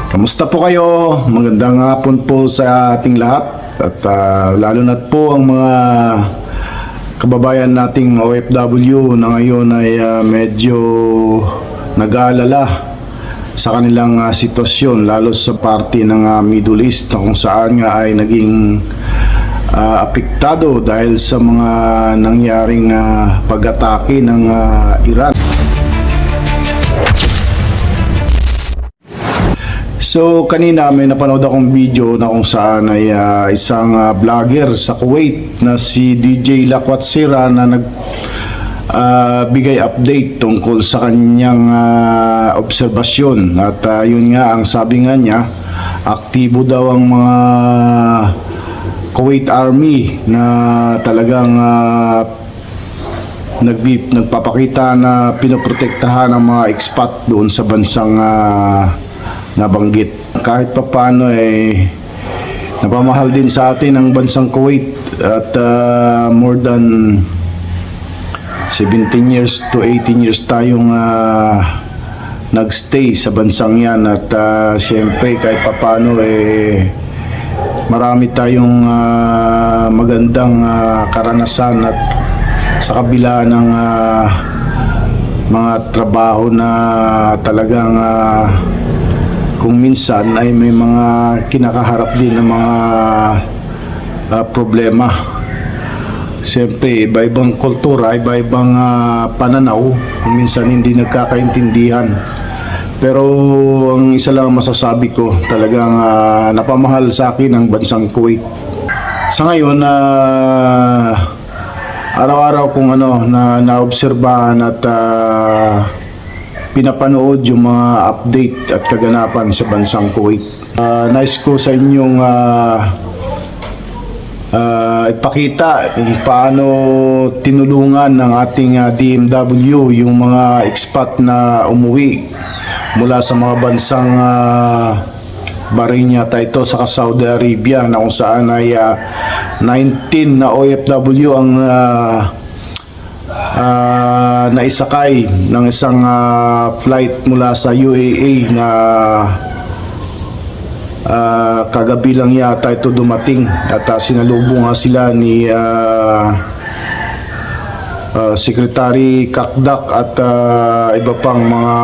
Kamusta po kayo? Magandang hapon po sa ating lahat at lalo na po ang mga kababayan nating OFW na ngayon ay medyo nag-aalala sa kanilang sitwasyon lalo sa parte ng Middle East na kung saan nga ay naging apektado dahil sa mga nangyaring pag-atake ng Iran. So kanina may napanood akong video na kung saan ay isang vlogger sa Kuwait na si DJ Lakwat Sira na nagbigay update tungkol sa kanyang obserbasyon at yun nga ang sabi nga niya, aktibo daw ang mga Kuwait Army na talagang nagpapakita na pinoprotektahan ang mga expat doon sa bansang nabanggit. Kahit pa paano napamahal din sa atin ang bansang Kuwait at more than 17 years to 18 years tayong nagstay sa bansang yan at syempre kahit pa paano marami tayong magandang karanasan at sa kabila ng mga trabaho na talagang kung minsan ay may mga kinakaharap din ng mga problema. Siyempre, iba-ibang kultura, iba-ibang pananaw, kung minsan hindi nagkakaintindihan. Pero ang isa lang masasabi ko, talagang napamahal sa akin ang bansang Kuwait. Sa ngayon, araw-araw kong na naobserbahan at pinapanood yung mga update at kaganapan sa bansang Kuwait. Nais ko sa inyong ipakita kung paano tinulungan ng ating DMW yung mga expat na umuwi mula sa mga bansang Bahrain yata ito sa Saudi Arabia na kung saan ay 19 na OFW ang naisakay ng isang flight mula sa UAE na kagabi lang yata ito dumating at sinalubong nga sila ni Secretary Kakdak at iba pang mga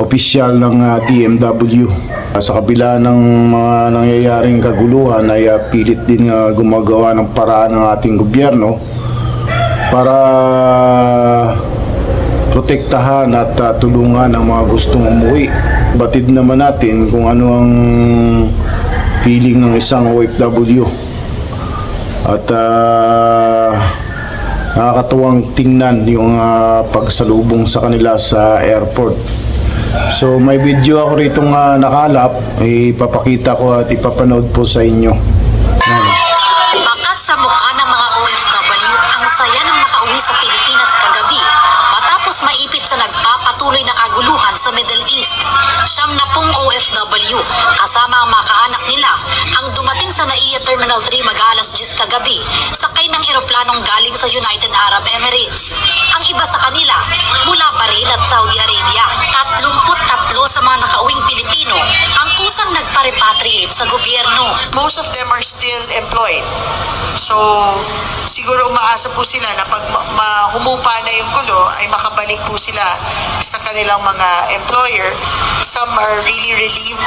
opisyal ng DMW. Sa kabila ng mga nangyayaring kaguluhan ay pilit din gumagawa ng paraan ng ating gobyerno para protektahan at tulungan ang mga gustong umuwi. Batid naman natin kung ano ang feeling ng isang OFW. At nakakatuwang tingnan yung pagsalubong sa kanila sa airport. So may video ako rito nakalap, ipapakita ko at ipapanood po sa inyo. Bakas sa mukha ng mga OFW ang saya ng makauwi sa Pilipinas kagabi matapos maipit sa nagpapatuloy na kaguluhan sa Middle East. 70 OFW kasama ang mga kaanak nila ang dumating sa NAIA Terminal 3 mag-alas 10 kagabi sakay ng eroplanong galing sa United Arab Emirates. Ang iba sa kanila mula Bahrain at Saudi Arabia. 33 sa mga nakauwing Pilipino ang kusang nagpa-repatriate sa gobyerno. Most of them are still employed. So, siguro umaasa po sila na pag humupa na yung gulo ay makabalik po sila sa kanilang mga employer. Some are really relieved.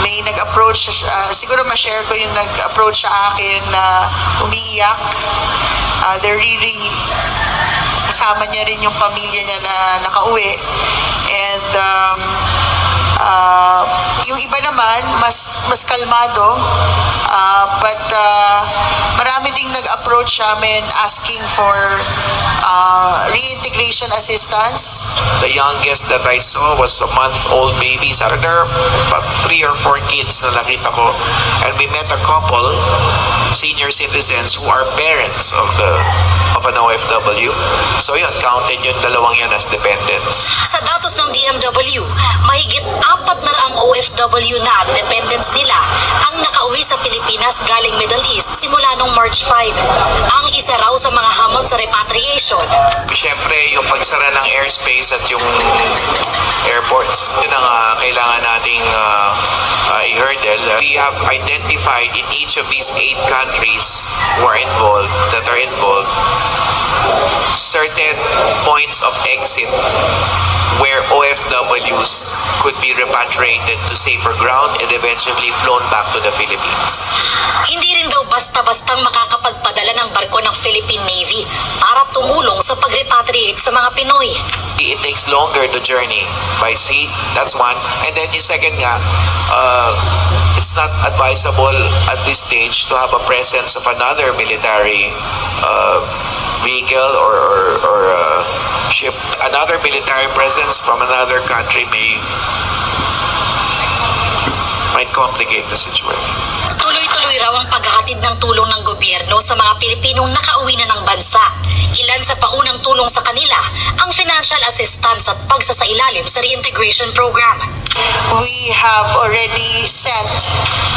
May nag-approach, siguro ma-share ko yung nag-approach sa akin na umiiyak. They're really, kasama niya rin yung pamilya niya na nakauwi. And yung iba naman mas kalmado, but marami ding nag-approach sa amin asking for reintegration assistance. The youngest that I saw was a month-old baby. So there are about 3 or 4 kids na nakita ko, and we met a couple, senior citizens who are parents of an OFW. So yun, counted yung dalawang yan as dependents. Sa datos ng DMW, mahigit 400 OFW na at dependents nila ang nakauwi sa Pilipinas galing Middle East simula noong March 5. Ang Isa raw sa mga hamon sa repatriation, Siyempre, yung pagsara ng airspace at yung airports, yun ang kailangan nating i-hurdle. We have identified in each of these 8 countries that are involved, certain points of exit where OFWs could be repatriated to safer ground and eventually flown back to the Philippines. hindi rin daw basta-bastang makakapagpadala ng barko ng Philippine Navy para tumulong sa pag-repatriate sa mga Pinoy. It takes longer to journey by sea, that's one. And then yung second nga, it's not advisable at this stage to have a presence of another military vehicle or ship. Another military presence from another country might complicate the situation. Tuloy-tuloy raw ang paghahatid ng tulong ng gobyerno sa mga Pilipinong nakauwi na ng bansa. Ilan sa paunang tulong sa kanila ang financial assistance at pagsasailalim sa reintegration program. We have already sent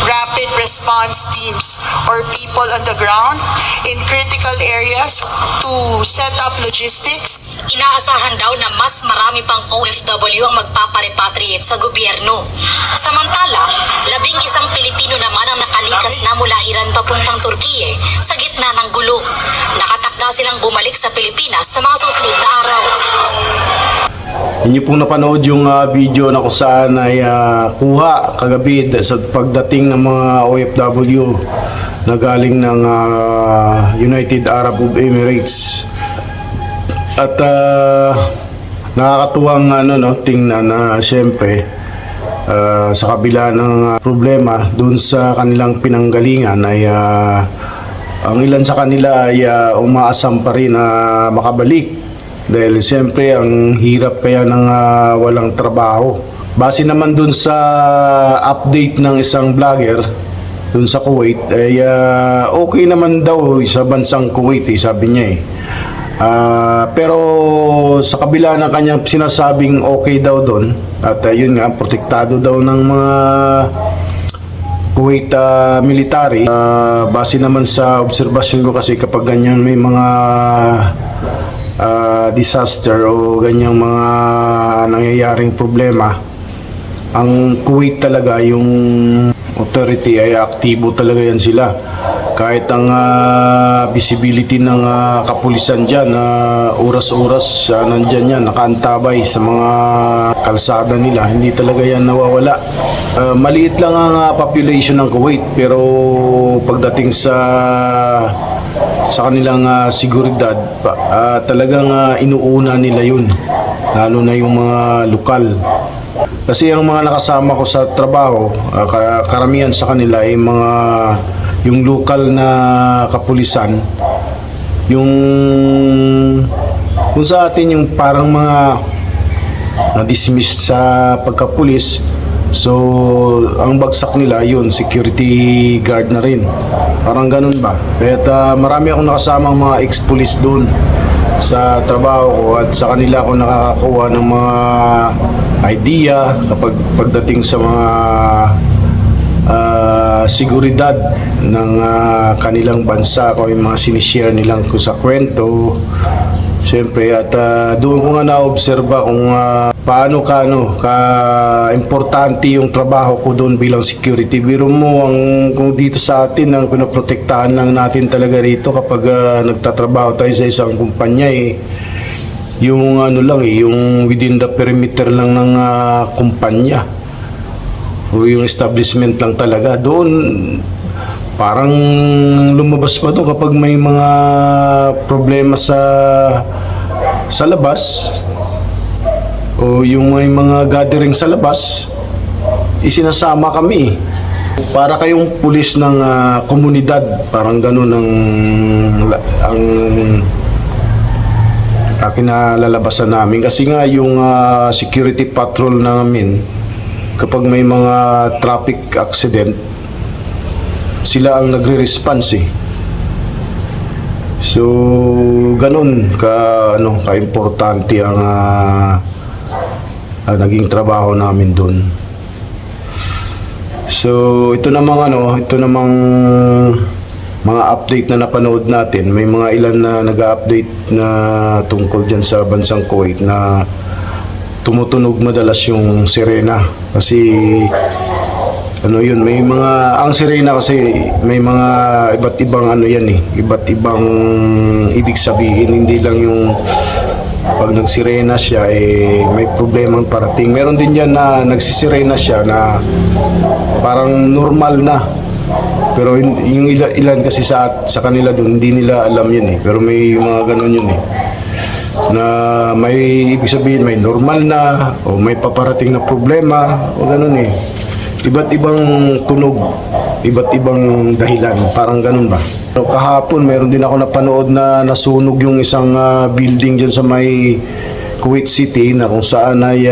rapid response teams or people on the ground in critical areas to set up logistics. Inaasahan daw na mas marami pang OFW ang magpaparepatriate sa gobyerno. Samantala, 11 Pilipino naman ang nakalikas na mula Iran papuntang Turkiye sa gitna ng gulo. Nakatakda silang bumalik sa Pilipinas sa mga susunod na araw. Inyo pong napanood yung video na kung saan ay kuha kagabi sa pagdating ng mga OFW na galing ng United Arab Emirates. At nakakatuwang tingnan na siyempre sa kabila ng problema doon sa kanilang pinanggalingan ay ang ilan sa kanila ay umaasam pa rin na makabalik. Dahil siyempre ang hirap kaya ng walang trabaho. Base naman dun sa update ng isang vlogger dun sa Kuwait ay okay naman daw sa bansang Kuwait sabi niya pero sa kabila ng kanyang sinasabing okay daw dun at yun nga protektado daw ng mga Kuwait military base naman sa obserbasyon ko kasi kapag ganyan may mga disaster o ganyang mga nangyayaring problema, ang Kuwait talaga yung authority ay aktibo talaga yan sila. Kahit ang visibility ng kapulisan dyan, oras-oras nandyan yan, nakaantabay sa mga kalsada nila, hindi talaga yan nawawala. Maliit lang ang population ng Kuwait pero pagdating sa kanilang seguridad talagang inuuna nila yun, lalo na yung mga lokal. Kasi ang mga nakasama ko sa trabaho, karamihan sa kanila ay yung lokal na kapulisan, yung kung sa atin yung parang mga na-dismiss sa pagkapulis. So, ang bagsak nila yun, security guard na rin. Parang ganun ba? Kaya marami akong nakasamang mga ex-police doon sa trabaho ko at sa kanila ako nakakakuha ng mga idea kapag pagdating sa mga seguridad ng kanilang bansa o yung mga sinishare nilang ko sa kwento. Siyempre, at doon ko nga na-obserba kung paano ka-importante yung trabaho ko doon bilang security. Biro mo, kung dito sa atin, ang pinaprotektahan lang natin talaga rito kapag nagtatrabaho tayo sa isang kumpanya yung yung within the perimeter lang ng kumpanya o yung establishment lang talaga. Doon, parang lumabas pa doon kapag may mga problema sa labas o yung may mga gathering sa labas, isinasama kami para kayong pulis ng komunidad, parang ganun ang kinalalabasan namin. Kasi nga yung security patrol namin, kapag may mga traffic accident, sila ang nagre-response So, ganun ka-importante ang naging trabaho namin doon. So, ito namang mga update na napanood natin, may mga ilan na nag-update na tungkol dyan sa bansang Kuwait na tumutunog madalas yung sirena. Kasi ano yun, may mga, ang sirena kasi may mga iba't ibang ano yan eh, iba't ibang ibig sabihin, hindi lang yung pag nagsirena siya eh may problemang parating. Meron din yan na nagsisirena siya na parang normal na. Pero yung ilan kasi sa kanila doon, hindi nila alam yun eh. Pero may mga ganun yun eh. Na may ibig sabihin, may normal na, o may paparating na problema, o ganun eh. Iba't ibang tunog, iba't ibang dahilan, parang ganun ba. So, kahapon, meron din ako napanood na nasunog yung isang building dyan sa may Kuwait City na kung saan ay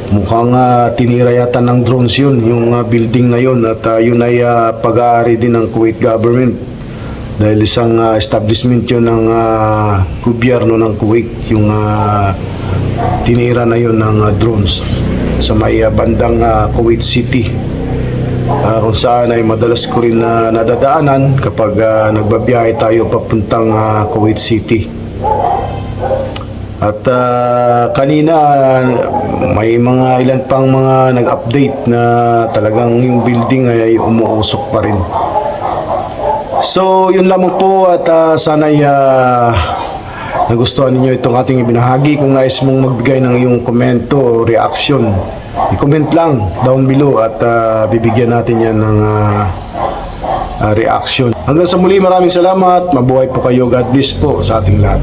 mukhang tinira yata ng drones yun, yung building na yun, at yun ay pag-aari din ng Kuwait government dahil isang establishment yun ng gobyerno ng Kuwait, yung tinira na yun ng drones sa may bandang Kuwait City, kung saan ay madalas ko rin nadadaanan kapag nagbabiyahe tayo papuntang Kuwait City. At kanina may mga ilan pang mga nag-update na talagang yung building ay umuusok pa rin. So yun lamang po, at sana'y nagustuhan ninyo itong ating ibinahagi. Kung nais mong magbigay ng iyong komento o reaction, i-comment lang down below at bibigyan natin yan ng reaction. Hanggang sa muli, maraming salamat. Mabuhay po kayo. God bless po sa ating lahat.